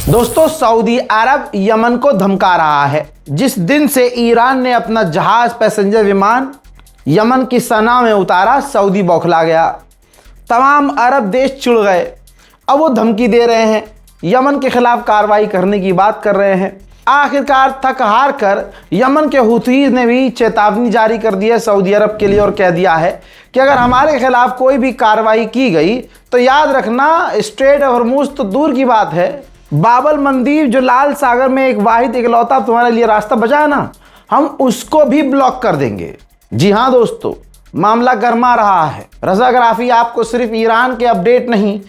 दोस्तों, सऊदी अरब यमन को धमका रहा है। जिस दिन से ईरान ने अपना जहाज पैसेंजर विमान यमन की सना में उतारा, सऊदी बौखला गया। तमाम अरब देश चिढ़ गए। अब वो धमकी दे रहे हैं, यमन के खिलाफ कार्रवाई करने की बात कर रहे हैं। आखिरकार थक हार कर यमन के हुतीज़ ने भी चेतावनी जारी कर दी है सऊदी अरब के लिए और कह दिया है कि अगर हमारे खिलाफ कोई भी कार्रवाई की गई तो याद रखना, स्ट्रेट ऑफ हॉर्मुज़ तो दूर की बात है, बाबल मंदीब जो लाल सागर में एक वाहिद इकलौता तुम्हारे लिए रास्ता बचा है ना, हम उसको भी ब्लॉक कर देंगे। जी हाँ दोस्तों, मामला गर्मा रहा है। रज़ा गराफ़ी आपको सिर्फ ईरान के अपडेट नहीं,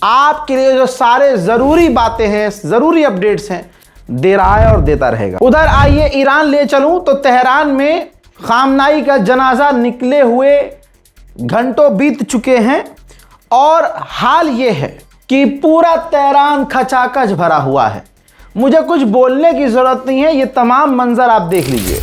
आपके लिए जो सारे ज़रूरी बातें हैं, ज़रूरी अपडेट्स हैं, दे रहा है और देता रहेगा। उधर आइए ईरान ले चलूं तो तेहरान में खामनाई का जनाजा निकले हुए घंटों बीत चुके हैं और हाल ये है कि पूरा तेहरान खचाखच भरा हुआ है। मुझे कुछ बोलने की ज़रूरत नहीं है, ये तमाम मंजर आप देख लीजिए।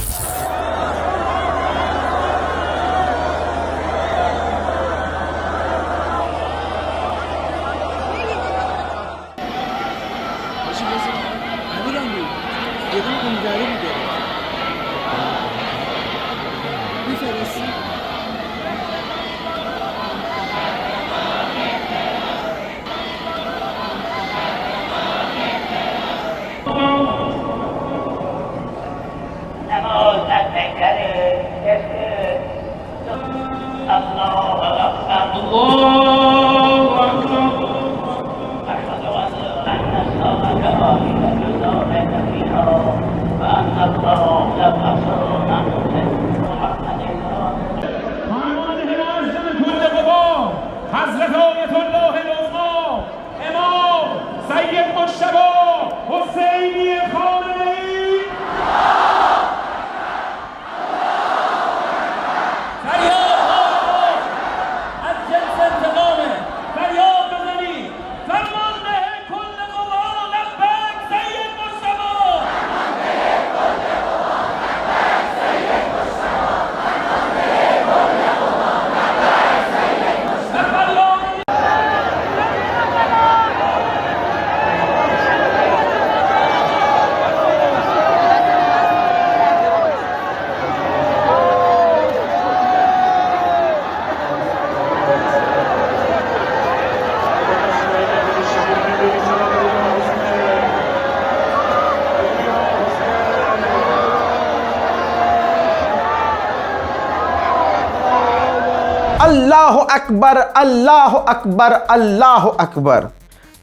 अल्लाह अकबर, अल्लाह अकबर, अल्लाह अकबर।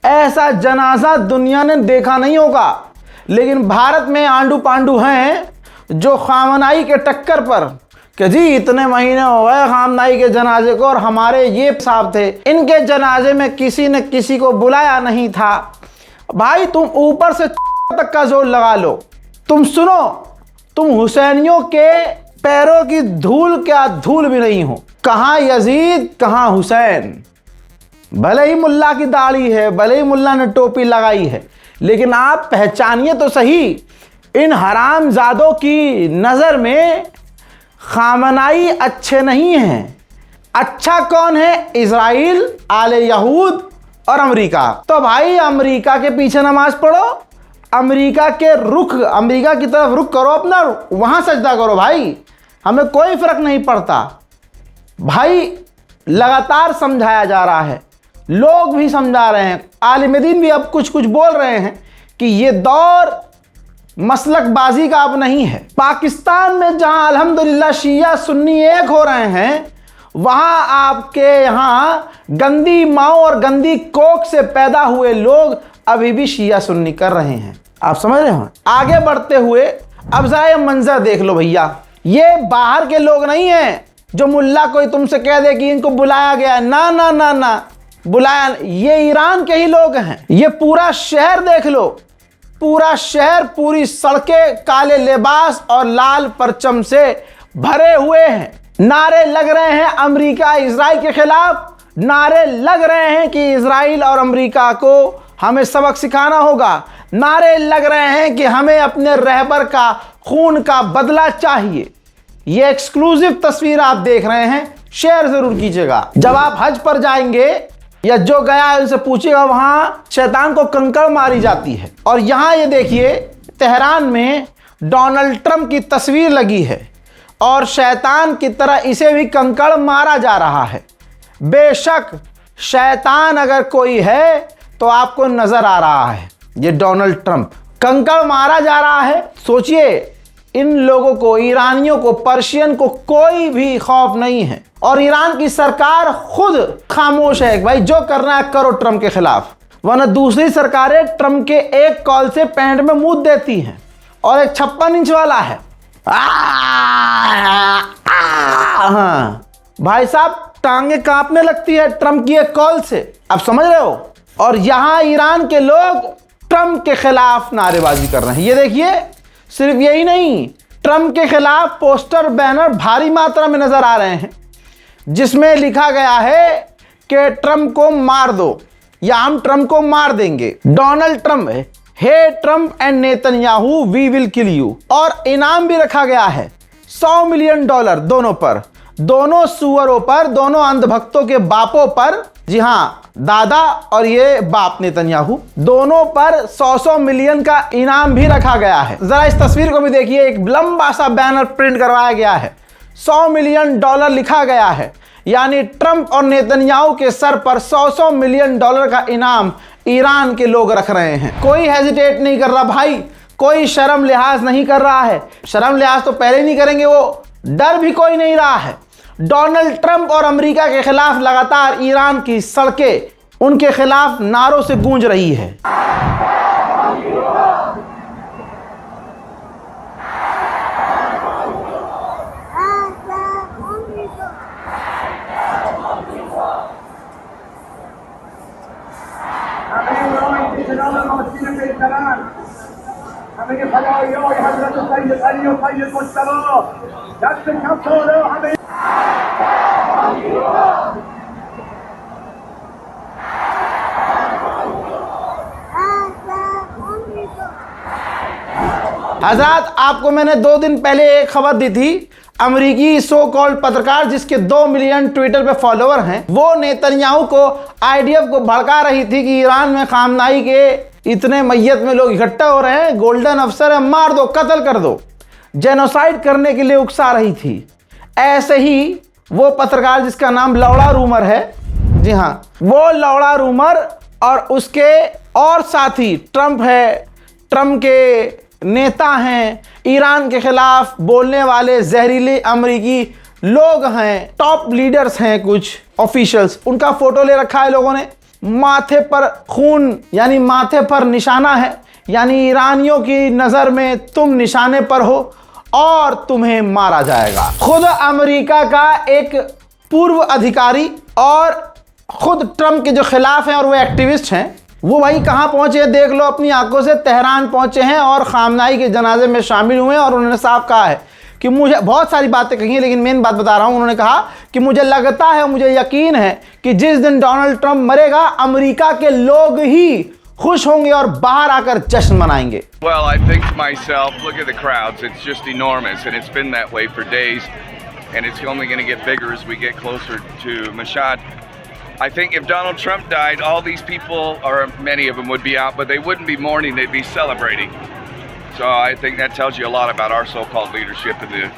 ऐसा जनाजा दुनिया ने देखा नहीं होगा। लेकिन भारत में आंडू पांडू हैं जो खामनाई के टक्कर पर कि जी इतने महीने हो गए खामनाई के जनाजे को और हमारे ये साहब थे, इनके जनाजे में किसी ने किसी को बुलाया नहीं था। भाई तुम ऊपर से तक का जोर लगा लो, तुम सुनो, तुम हुसैनियों के पैरों की धूल क्या धूल भी नहीं हो। कहाँ यजीद, कहाँ हुसैन। भले ही मुल्ला की दाढ़ी है, भले ही मुल्ला ने टोपी लगाई है, लेकिन आप पहचानिए तो सही, इन हरामजादों की नज़र में खामनाई अच्छे नहीं हैं। अच्छा कौन है? इजराइल, आले यहूद और अमेरिका। तो भाई अमेरिका के पीछे नमाज पढ़ो, अमेरिका की तरफ रुख करो, अपना वहाँ सजदा करो। भाई हमें कोई फर्क नहीं पड़ता। भाई लगातार समझाया जा रहा है, लोग भी समझा रहे हैं, आलिम दीन भी अब कुछ कुछ बोल रहे हैं कि ये दौर मसलकबाजी का अब नहीं है। पाकिस्तान में जहां अल्हम्दुलिल्लाह शिया सुन्नी एक हो रहे हैं, वहां आपके यहाँ गंदी माओ और गंदी कोख से पैदा हुए लोग अभी भी शिया सुन्नी कर रहे हैं। आप समझ रहे हो? आगे बढ़ते हुए अब जरा ये मंजर देख लो भैया, ये बाहर के लोग नहीं हैं जो मुल्ला कोई तुमसे कह दे कि इनको बुलाया गया। ना ना ना ना, बुलाया, ये ईरान के ही लोग हैं। ये पूरा शहर देख लो, पूरा शहर, पूरी सड़कें काले लिबास और लाल परचम से भरे हुए हैं। नारे लग रहे हैं अमेरिका इजराइल के खिलाफ, नारे लग रहे हैं कि इजराइल और अमेरिका को हमें सबक सिखाना होगा, नारे लग रहे हैं कि हमें अपने रहबर का खून का बदला चाहिए। ये एक्सक्लूसिव तस्वीर आप देख रहे हैं, शेयर जरूर कीजिएगा। जब आप हज पर जाएंगे या जो गया है उनसे पूछिएगा, वहां शैतान को कंकड़ मारी जाती है। और यहां ये देखिए तेहरान में डोनाल्ड ट्रंप की तस्वीर लगी है और शैतान की तरह इसे भी कंकड़ मारा जा रहा है। बेशक शैतान अगर कोई है तो आपको नजर आ रहा है, ये डोनाल्ड ट्रंप कंकड़ मारा जा रहा है। सोचिए, इन लोगों को, ईरानियों को, पर्शियन को कोई भी खौफ नहीं है और ईरान की सरकार खुद खामोश है। भाई जो करना है करो ट्रंप के खिलाफ, वरना दूसरी सरकारें ट्रंप के एक कॉल से पैंट में मूत देती हैं। और एक 56 इंच वाला है, हाँ भाई साहब, टांगे कांपने लगती है ट्रंप की एक कॉल से, आप समझ रहे हो। और यहां ईरान के लोग ट्रंप के खिलाफ नारेबाजी कर रहे हैं। ये देखिए, सिर्फ यही नहीं, ट्रंप के खिलाफ पोस्टर, बैनर भारी मात्रा में नजर आ रहे हैं जिसमें लिखा गया है कि ट्रंप को मार दो या हम ट्रंप को मार देंगे। Donald Trump, hey Trump and Netanyahu, we will kill you. और इनाम भी रखा गया है $100 मिलियन दोनों पर, दोनों सुअरों पर, दोनों अंधभक्तों के बापों पर। जी हाँ, दादा और ये बाप नेतन्याहू, दोनों पर 100 मिलियन का इनाम भी रखा गया है। जरा इस तस्वीर को भी देखिए, एक लंबा सा बैनर प्रिंट करवाया गया है, $100 मिलियन लिखा गया है। यानी ट्रंप और नेतन्याहू के सर पर $100 मिलियन का इनाम ईरान के लोग रख रहे हैं। कोई हेजिटेट नहीं कर रहा भाई, कोई शर्म लिहाज नहीं कर रहा है। शर्म लिहाज तो पहले नहीं करेंगे, वो डर भी कोई नहीं रहा है। डोनाल्ड ट्रंप और अमेरिका के खिलाफ लगातार ईरान की सड़कें उनके खिलाफ नारों से गूंज रही है। हजरात, आपको मैंने 2 दिन पहले एक खबर दी थी, अमेरिकी सो कॉल्ड पत्रकार जिसके 2 मिलियन ट्विटर पे फॉलोअर हैं, वो नेतन्याहू को, आईडीएफ को भड़का रही थी कि ईरान में खामनाई के इतने मैयत में लोग इकट्ठा हो रहे हैं, गोल्डन अफसर है, मार दो, कत्ल कर दो, जेनोसाइड करने के लिए उकसा रही थी। ऐसे ही वो पत्रकार जिसका नाम लौड़ा रूमर है, जी हाँ, वो लौड़ा रूमर और उसके और साथी ट्रंप है, ट्रंप के नेता हैं, ईरान के खिलाफ बोलने वाले जहरीले अमेरिकी लोग हैं, टॉप लीडर्स हैं, कुछ ऑफिशियल्स, उनका फोटो ले रखा है लोगों ने। माथे पर खून, यानी माथे पर निशाना है, यानी ईरानियों की नज़र में तुम निशाने पर हो और तुम्हें मारा जाएगा। खुद अमेरिका का एक पूर्व अधिकारी और खुद ट्रंप के जो खिलाफ हैं और वो एक्टिविस्ट हैं, वो भाई कहाँ पहुंचे देख लो अपनी आंखों से, तेहरान पहुंचे हैं और खामनाई के जनाजे में शामिल हुए हैं। और उन्होंने साफ कहा है कि मुझे, बहुत सारी बातें कही हैं लेकिन मेन बात बता रहा हूं, उन्होंने कहा कि मुझे लगता है, मुझे यकीन है कि जिस दिन डोनाल्ड ट्रंप मरेगा अमेरिका के लोग ही खुश होंगे और बाहर आकर जश्न मनाएंगे। Well, I think to myself, look at the crowds, it's just enormous and it's been that way for days and it's only going to get bigger as we get closer to Mashhad. I think if Donald Trump died, all these people, or many of them, would be out, but they wouldn't be mourning, they'd be celebrating. So I think that tells you a lot about our so-called leadership in the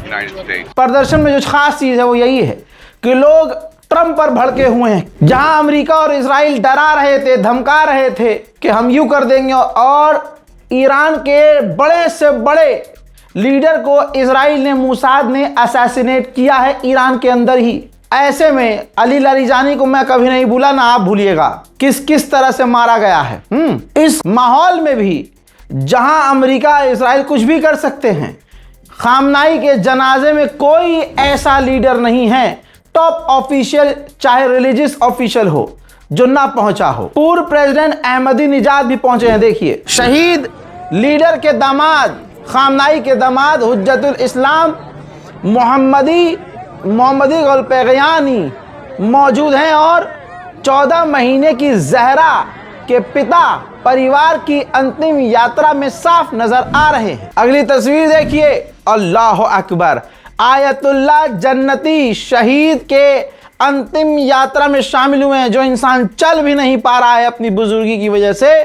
United States. प्रदर्शन में जो खास चीज़ है वो यही है कि लोग ट्रंप पर भड़के हुए हैं। जहां अमेरिका और इजराइल डरा रहे थे, धमका रहे थे कि हम यूं कर देंगे, और ईरान के बड़े से बड़े लीडर को इजराइल ने, मूसाद ने असैसिनेट किया है ईरान के अंदर ही। ऐसे में अली लारीजानी को मैं कभी नहीं भूला, ना आप भूलिएगा किस किस तरह से मारा गया है। इस माहौल में भी जहां अमेरिका, इजराइल कुछ भी कर सकते हैं, खामनाई के जनाजे में कोई ऐसा लीडर नहीं है, टॉप ऑफिशियल, चाहे रिलीजियस ऑफिशियल हो, जो ना पहुंचा हो। पूर्व प्रेसिडेंट अहमदी निजाद भी पहुंचे हैं। देखिए, शहीद लीडर के दामाद, खामनाई के दामाद हुज्जतुल इस्लाम मोहम्मदी गुलपैगयानी मौजूद हैं और 14 महीने की जहरा के पिता परिवार की अंतिम यात्रा में साफ नजर आ रहे हैं। अगली तस्वीर देखिए, अल्लाह अकबर, आयतुल्लाह जन्नती शहीद के अंतिम यात्रा में शामिल हुए हैं। जो इंसान चल भी नहीं पा रहा है अपनी बुजुर्गी की वजह से,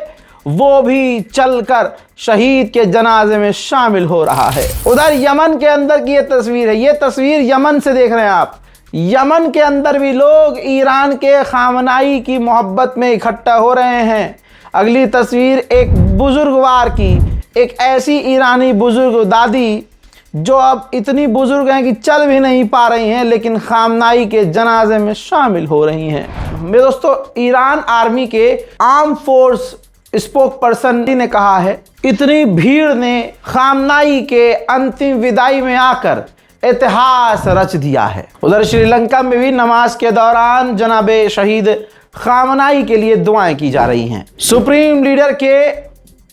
वो भी चलकर शहीद के जनाजे में शामिल हो रहा है। उधर यमन के अंदर की ये तस्वीर है। ये तस्वीर यमन से देख रहे हैं आप। यमन के अंदर भी लोग ईरान के खामनाई की मोहब्बत में इकट्ठा हो रहे हैं। अगली तस्वीर एक बुजुर्गवार की, एक ऐसी ईरानी बुजुर्ग दादी जो अब इतनी बुजुर्ग हैं कि चल भी नहीं पा रही हैं, लेकिन खामनाई के जनाजे में शामिल हो रही हैं। मेरे दोस्तों, ईरान आर्मी के आर्म फोर्स स्पोक पर्सन ने कहा है, इतनी भीड़ ने खामनाई के अंतिम विदाई में आकर इतिहास रच दिया है। उधर श्रीलंका में भी नमाज के दौरान जनाबे शहीद खामनाई के लिए दुआएं की जा रही हैं। सुप्रीम लीडर के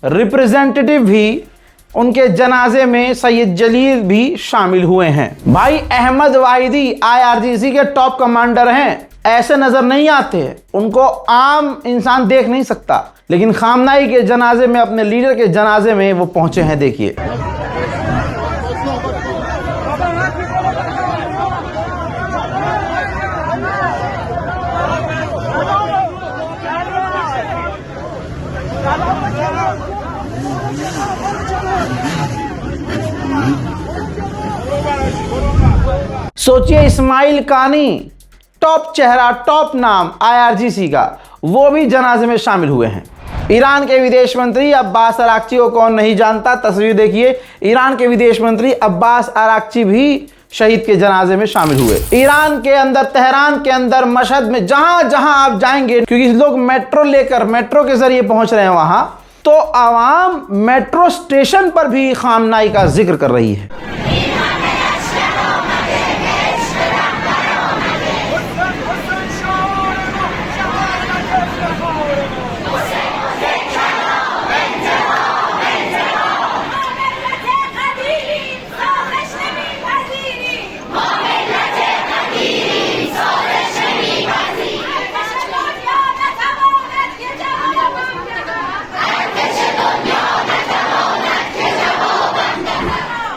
रिप्रेजेंटेटिव भी उनके जनाजे में सैयद जलील भी शामिल हुए हैं। भाई अहमद वाहिदी IRGC के टॉप कमांडर हैं, ऐसे नजर नहीं आते हैं, उनको आम इंसान देख नहीं सकता, लेकिन खामनाई के जनाजे में, अपने लीडर के जनाजे में वो पहुंचे हैं। देखिए, सोचिए इस्माइल कानी, टॉप चेहरा, टॉप नाम IRGC का, वो भी जनाजे में शामिल हुए हैं। ईरान के विदेश मंत्री अब्बास अराक्ची को कौन नहीं जानता। तस्वीर देखिए, ईरान के विदेश मंत्री अब्बास अराक्ची भी शहीद के जनाजे में शामिल हुए। ईरान के अंदर, तेहरान के अंदर, मशहद में, जहां जहां आप जाएंगे, क्योंकि लोग मेट्रो लेकर, मेट्रो के जरिए पहुंच रहे हैं वहां, तो आवाम मेट्रो स्टेशन पर भी खामनाई का जिक्र कर रही है।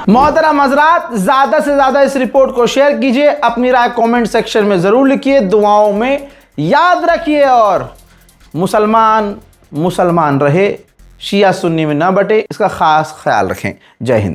मोहतरम हज़रात, ज़्यादा से ज़्यादा इस रिपोर्ट को शेयर कीजिए, अपनी राय कमेंट सेक्शन में ज़रूर लिखिए, दुआओं में याद रखिए, और मुसलमान रहे, शिया सुन्नी में ना बटे, इसका ख़ास ख्याल रखें। जय हिंद।